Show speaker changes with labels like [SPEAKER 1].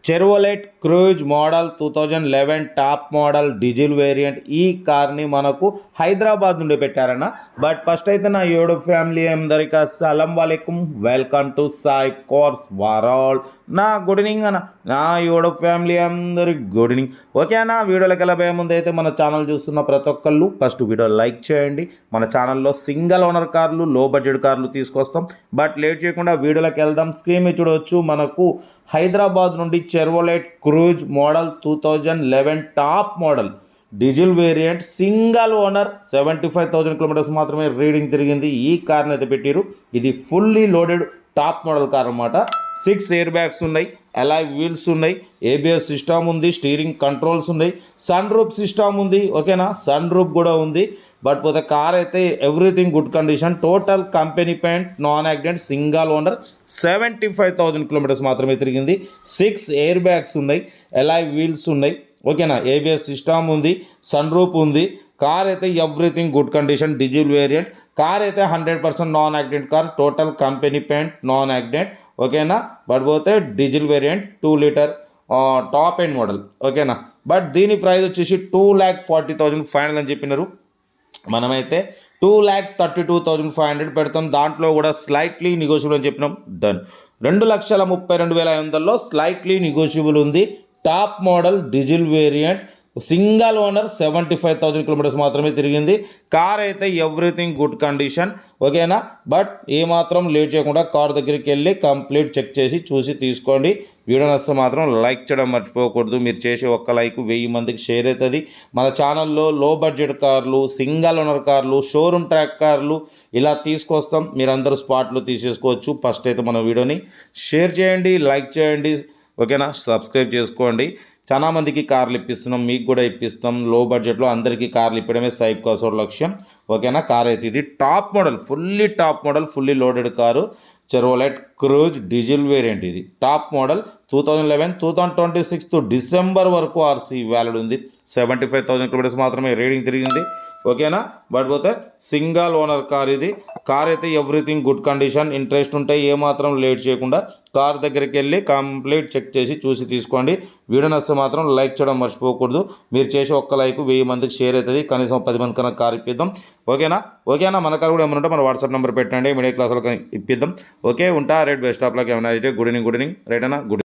[SPEAKER 1] చెర్వోలెట్ Cruze model 2011 top model diesel variant. ఈ కార్ని మనకు హైదరాబాద్ నుండి పెట్టారన్న. బట్ ఫస్ట్ అయితే నా యూట్యూబ్ ఫ్యామిలీ అందరికీ అస్సలం వాలేకుమ్, welcome to Sai Cars World. నా గుడ్ ఈవినింగ్ అన్న, నా యూట్యూబ్ ఫ్యామిలీ అందరికి గుడ్ ఈవినింగ్. ఓకే అన్న, వీడియోలోకి వెళ్ళబోయే ముందు అయితే మన ఛానల్ చూస్తున్న ప్రతి ఒక్కళ్ళు ఫస్ట్ వీడియో లైక్ చేయండి. మన ఛానల్లో సింగిల్ ఓనర్ కార్లు, లో బడ్జెట్ కార్లు తీసుకొస్తాం. బట్ లేట్ చేయకుండా వీడియోలోకి వెళ్దాం. స్క్రీన్ మీద చూడవచ్చు, మనకు హైదరాబాద్ నుండి Chevrolet Cruze model 2011 top model diesel variant single owner 75,000 kilometres మాత్రమే రీడింగ్ తిరిగింది. ఈ కార్ని అయితే పెట్టారు. ఇది fully loaded top model car అనమాట. 6 ఎయిర్ బ్యాగ్స్ ఉన్నాయి, అలాయ్ వీల్స్ ఉన్నాయి, ఏబిఎస్ సిస్టమ్ ఉంది, స్టీరింగ్ కంట్రోల్స్ ఉన్నాయి, సన్ రూఫ్ సిస్టమ్ ఉంది. ఓకేనా, సన్ రూఫ్ కూడా ఉంది. బట్ పోతే కార్ అయితే everything good condition. Total company paint, non accident, single owner, 75,000 kilometres మాత్రమే తిరిగింది. 6 ఎయిర్ బ్యాగ్స్ ఉన్నాయి, అలాయ్ వీల్స్ ఉన్నాయి. ఓకేనా, ఏబిఎస్ సిస్టమ్ ఉంది, సన్ రూఫ్ ఉంది. కార్ అయితే everything good condition, diesel variant. Car అయితే 100% non accident car. Total company paint, non accident. ఓకేనా, బట్ పోతే diesel variant 2 litre top end model. ఓకేనా, బట్ దీని ప్రైస్ వచ్చేసి 2,40,000 ఫైనల్ అని చెప్పినారు. మనమైతే 2,32,500 పెడతాం. దాంట్లో కూడా స్లైట్లీ నెగోషియబుల్ అని చెప్పినాం. డన్. 2,32,500లో స్లైట్లీ నెగోషియబుల్ ఉంది. Top model diesel variant, single owner, 75,000 kilometres మాత్రమే తిరిగింది. కార్ అయితే ఎవ్రీథింగ్ గుడ్ కండిషన్. ఓకేనా, బట్ ఏమాత్రం లేట్ చేయకుండా కార్ దగ్గరికి వెళ్ళి కంప్లీట్ చెక్ చేసి చూసి తీసుకోండి. వీడియో నచ్చితే మాత్రం లైక్ చేయడం మర్చిపోకూడదు. మీరు చేసే ఒక్క లైక్ 1000 మందికి షేర్ అవుతుంది. మన ఛానల్లో లో బడ్జెట్ కార్లు, సింగిల్ ఓనర్ కార్లు, షోరూమ్ ట్రాక్ కార్లు ఇలా తీసుకొస్తాం. మీరందరూ స్పాట్లో తీసేసుకోవచ్చు. ఫస్ట్ అయితే మన వీడియోని షేర్ చేయండి, లైక్ చేయండి. ఓకేనా, సబ్స్క్రైబ్ చేసుకోండి. చాలా మందికి కార్లు ఇప్పిస్తున్నాం, మీకు కూడా ఇప్పిస్తాం. లో బడ్జెట్లో అందరికీ కార్లు ఇప్పడమే సాయి కార్స్ లక్ష్యం. ఓకేనా, కార్ అయితే ఇది top model, top model, fully loaded car. Chevrolet Cruze diesel variant. ఇది టాప్ మోడల్ 2011, 2026 డిసెంబర్ వరకు ఆర్సీ వ్యాలిడ్ ఉంది. 75,000 కిలోమీటర్స్ మాత్రమే రీడింగ్ తిరిగింది. ఓకేనా, బట్ పోతే సింగిల్ ఓనర్ కార్ ఇది. కార్ అయితే ఎవ్రీథింగ్ గుడ్ కండిషన్. ఇంట్రెస్ట్ ఉంటే ఏమాత్రం లేట్ చేయకుండా కార్ దగ్గరికి వెళ్ళి కంప్లీట్ చెక్ చేసి చూసి తీసుకోండి. వీడియో నచ్చితే మాత్రం లైక్ చేయడం మర్చిపోకూడదు. మీరు చేసే ఒక్క లైక్ 1000 మందికి షేర్ అవుతుంది. కనీసం 10 మంది కన్నా కార్ ఇప్పిద్దాం. ఓకేనా, మన కార్ కూడా ఏమైనా ఉంటే మన వాట్సాప్ నెంబర్ పెట్టండి, మిడిల్ క్లాస్లో ఇప్పిద్దాం. ఓకే, ఉంటా. Rate best of luck. ఏమైనా అయితే గుడ్ ఈవినింగ్ రైట్ అన్న. గుడ్